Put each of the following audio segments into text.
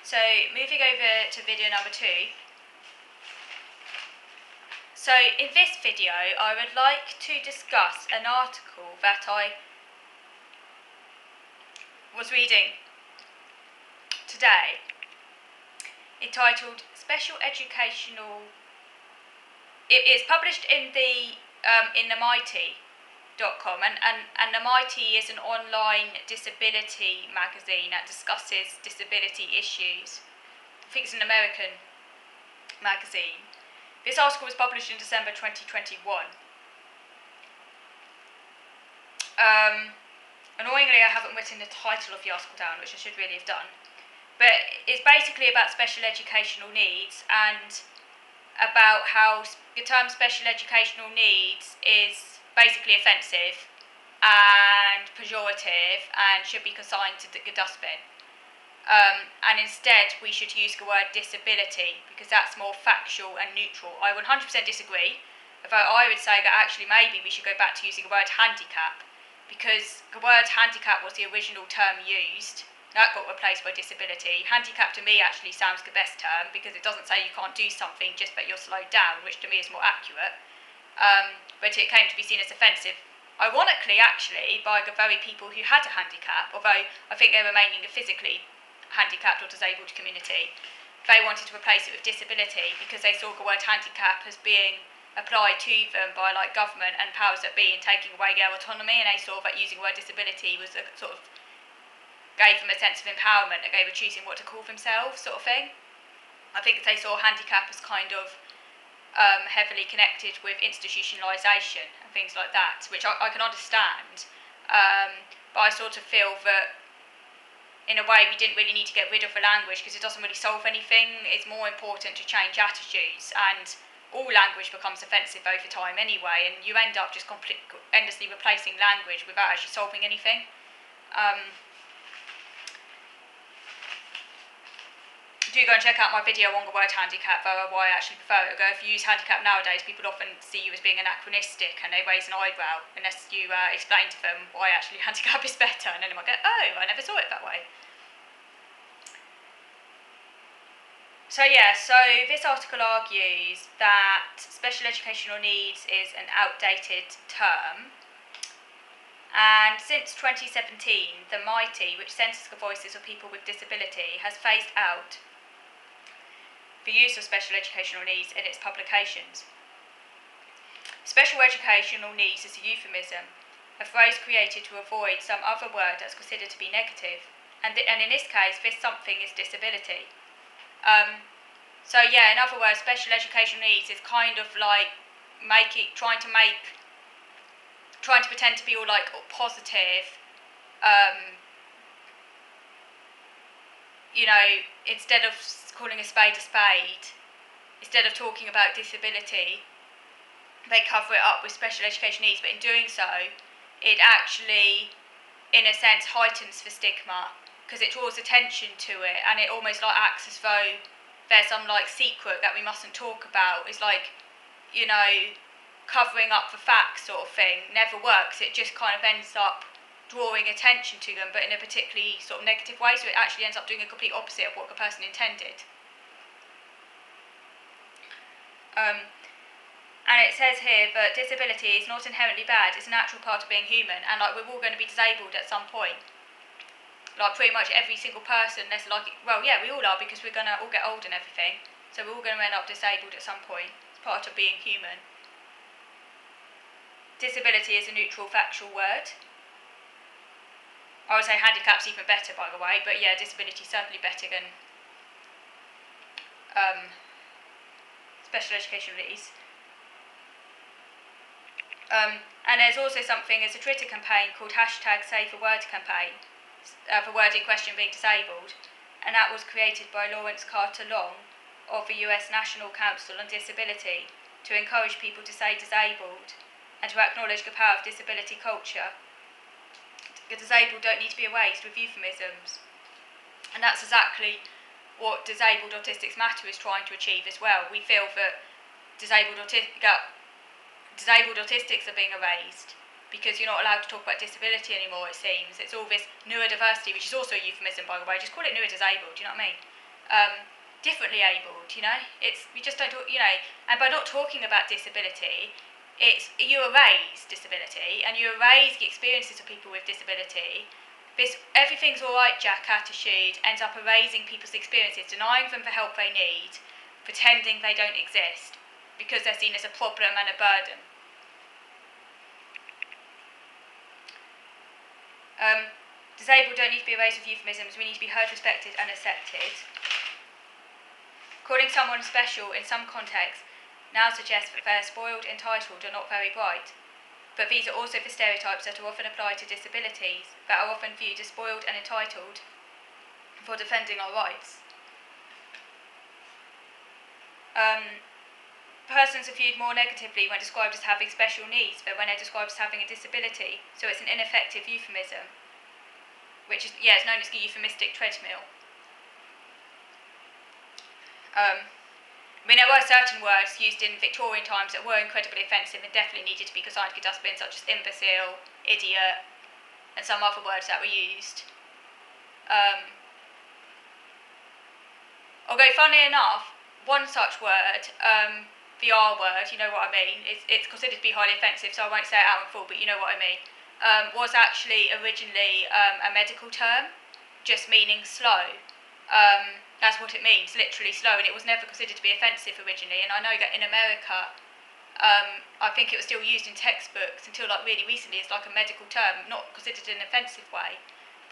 So moving over to video number 2. So in this video I would like to discuss an article that I was reading today entitled Special Educational. It's published in the Mighty.com, and the Mighty is an online disability magazine that discusses disability issues. I think it's an American magazine. This article was published in December 2021. Annoyingly, I haven't written the title of the article down, which I should really have done. But it's basically about special educational needs and about how the term special educational needs is basically offensive and pejorative and should be consigned to the dustbin. And instead we should use the word disability because that's more factual and neutral. I 100% disagree, although I would say that actually maybe we should go back to using the word handicap, because the word handicap was the original term used. That got replaced by disability. Handicap to me actually sounds the best term because it doesn't say you can't do something, just that you're slowed down, which to me is more accurate. But it came to be seen as offensive, ironically actually, by the very people who had a handicap, although I think they were mainly the physically handicapped or disabled community. They wanted to replace it with disability because they saw the word handicap as being applied to them by like government and powers that be and taking away their autonomy, and they saw that using the word disability was a sort of gave them a sense of empowerment, that they were choosing what to call themselves, sort of thing. I think they saw handicap as kind of heavily connected with institutionalisation and things like that, which I can understand, but I sort of feel that in a way we didn't really need to get rid of the language because it doesn't really solve anything. It's more important to change attitudes, and all language becomes offensive over time anyway, and you end up just endlessly replacing language without actually solving anything. Do go and check out my video on the word handicap, though, why I actually prefer it. If you use handicap nowadays, people often see you as being anachronistic and they raise an eyebrow unless you explain to them why actually handicap is better, and then they might go, oh, I never saw it that way. So this article argues that special educational needs is an outdated term, and since 2017 the Mighty, which censors the voices of people with disability, has phased out the use of special educational needs in its publications. Special educational needs is a euphemism, a phrase created to avoid some other word that's considered to be negative, and in this case this something is disability. In other words, special educational needs is kind of like trying to pretend to be all like positive, instead of calling a spade, instead of talking about disability, they cover it up with special education needs, but in doing so, it actually, in a sense, heightens the stigma, because it draws attention to it, and it almost like acts as though there's some like secret that we mustn't talk about. It's like, covering up the facts sort of thing never works. It just kind of ends up drawing attention to them, but in a particularly sort of negative way, so it actually ends up doing a complete opposite of what the person intended. And it says here that disability is not inherently bad, it's a natural part of being human, and like we're all going to be disabled at some point. Like pretty much every single person, we all are, because we're going to all get old and everything, so we're all going to end up disabled at some point. It's part of being human. Disability is a neutral factual word. I would say handicap's even better, by the way, but yeah, disability is certainly better than special educational needs. And there's also something as a Twitter campaign called #SaveTheWord campaign, the word in question being disabled, and that was created by Lawrence Carter Long of the US National Council on Disability to encourage people to say disabled and to acknowledge the power of disability culture. The disabled don't need to be erased with euphemisms, and that's exactly what Disabled Autistics Matter is trying to achieve as well. We feel that disabled autistics are being erased because you're not allowed to talk about disability anymore, it seems. It's all this neurodiversity, which is also a euphemism, by the way. Just call it neurodisabled, do you know what I mean? differently abled, you know? We just don't talk, you know, and by not talking about disability, you erase disability and you erase the experiences of people with disability. This everything's all right, Jack attitude ends up erasing people's experiences, denying them the help they need, pretending they don't exist, because they're seen as a problem and a burden. Disabled don't need to be erased with euphemisms, we need to be heard, respected and accepted. Calling someone special in some contexts now suggests that they're spoiled, entitled or not very bright. But these are also the stereotypes that are often applied to disabilities, that are often viewed as spoiled and entitled for defending our rights. Persons are viewed more negatively when described as having special needs than when they're described as having a disability, so it's an ineffective euphemism, which is, it's known as the euphemistic treadmill. There were certain words used in Victorian times that were incredibly offensive and definitely needed to be consigned to dustbin, such as imbecile, idiot, and some other words that were used. Although, funnily enough, one such word, the R word, you know what I mean, it's considered to be highly offensive, so I won't say it out in full, but you know what I mean, was actually originally a medical term, just meaning slow. That's what it means, literally slow, and it was never considered to be offensive originally. And I know that in America, I think it was still used in textbooks until like really recently as like a medical term, not considered in an offensive way,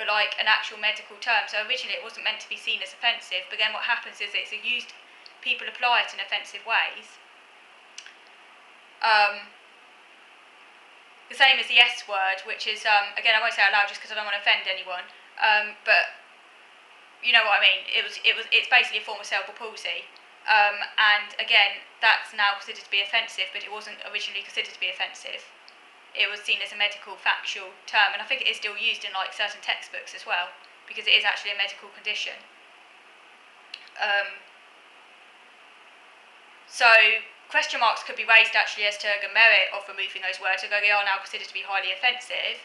but like an actual medical term. So originally it wasn't meant to be seen as offensive, but then what happens is it's used, people apply it in offensive ways. The same as the S word, which is, again, I won't say it out loud just because I don't want to offend anyone, but you know what I mean. It's basically a form of cerebral palsy, and again, that's now considered to be offensive, but it wasn't originally considered to be offensive. It was seen as a medical factual term, and I think it is still used in like certain textbooks as well, because it is actually a medical condition. So question marks could be raised actually as to the merit of removing those words, although they are now considered to be highly offensive.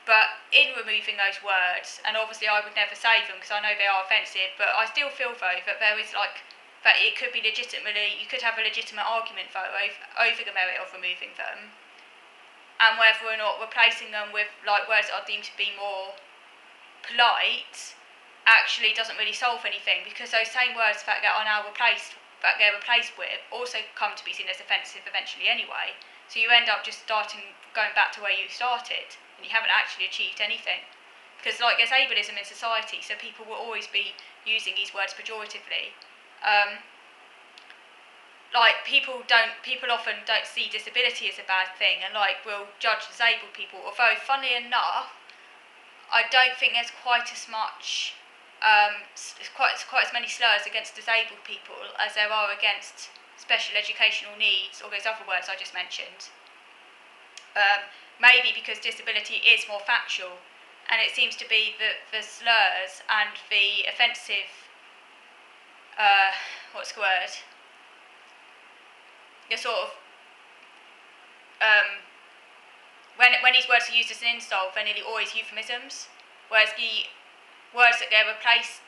But in removing those words, and obviously I would never say them because I know they are offensive, but I still feel though that there is like, that it could be legitimately, you could have a legitimate argument though over the merit of removing them, and whether or not replacing them with like words that are deemed to be more polite actually doesn't really solve anything, because those same words that are now replaced, that they're replaced with, also come to be seen as offensive eventually anyway. So you end up just going back to where you started, and you haven't actually achieved anything. Because like there's ableism in society, so people will always be using these words pejoratively. Like people often don't see disability as a bad thing, and like will judge disabled people. Although, funnily enough, I don't think there's quite as much, quite as many slurs against disabled people as there are against special educational needs or those other words I just mentioned. Maybe because disability is more factual, and it seems to be that the slurs and the offensive, what's the word? The sort of, when these words are used as an insult, they're nearly always euphemisms, whereas the words that they're replaced,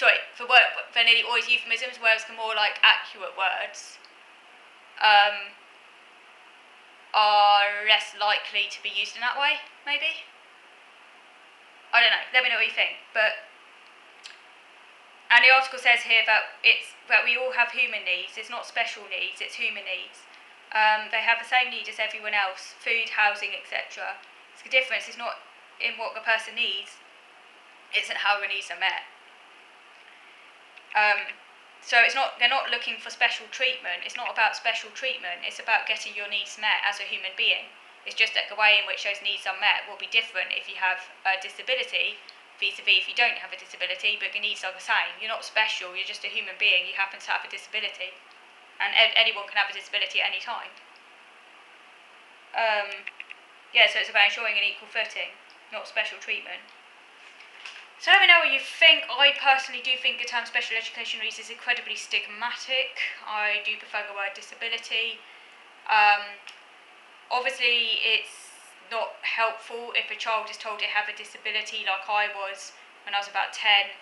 they're nearly always euphemisms, whereas the more like accurate words are less likely to be used in that way, maybe? I don't know, let me know what you think. And the article says here that we all have human needs. It's not special needs, it's human needs. They have the same need as everyone else, food, housing, etc. So the difference is not in what the person needs, it's in how the needs are met. So they're not looking for special treatment. It's not about special treatment. It's about getting your needs met as a human being. It's just that the way in which those needs are met will be different if you have a disability vis-a-vis if you don't have a disability, but the needs are the same. You're not special, you're just a human being, you happen to have a disability. And anyone can have a disability at any time. So it's about ensuring an equal footing, not special treatment. So let me know what you think. I personally do think the term special educational needs is incredibly stigmatic. I do prefer the word disability. Obviously, it's not helpful if a child is told they have a disability, like I was when I was about 10.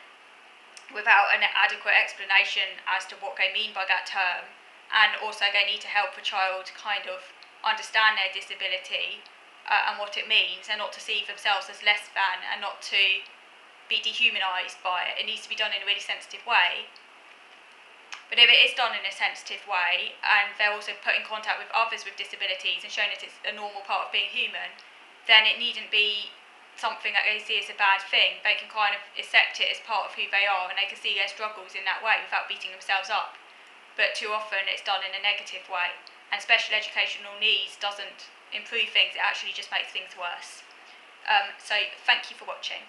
without an adequate explanation as to what they mean by that term, and also they need to help the child kind of understand their disability and what it means, and not to see themselves as less than, and not to be dehumanised by it. It needs to be done in a really sensitive way. But if it is done in a sensitive way, and they're also put in contact with others with disabilities and shown that it's a normal part of being human, then it needn't be something that they see as a bad thing. They can kind of accept it as part of who they are, and they can see their struggles in that way without beating themselves up. But too often it's done in a negative way, and special educational needs doesn't improve things, it actually just makes things worse. So thank you for watching.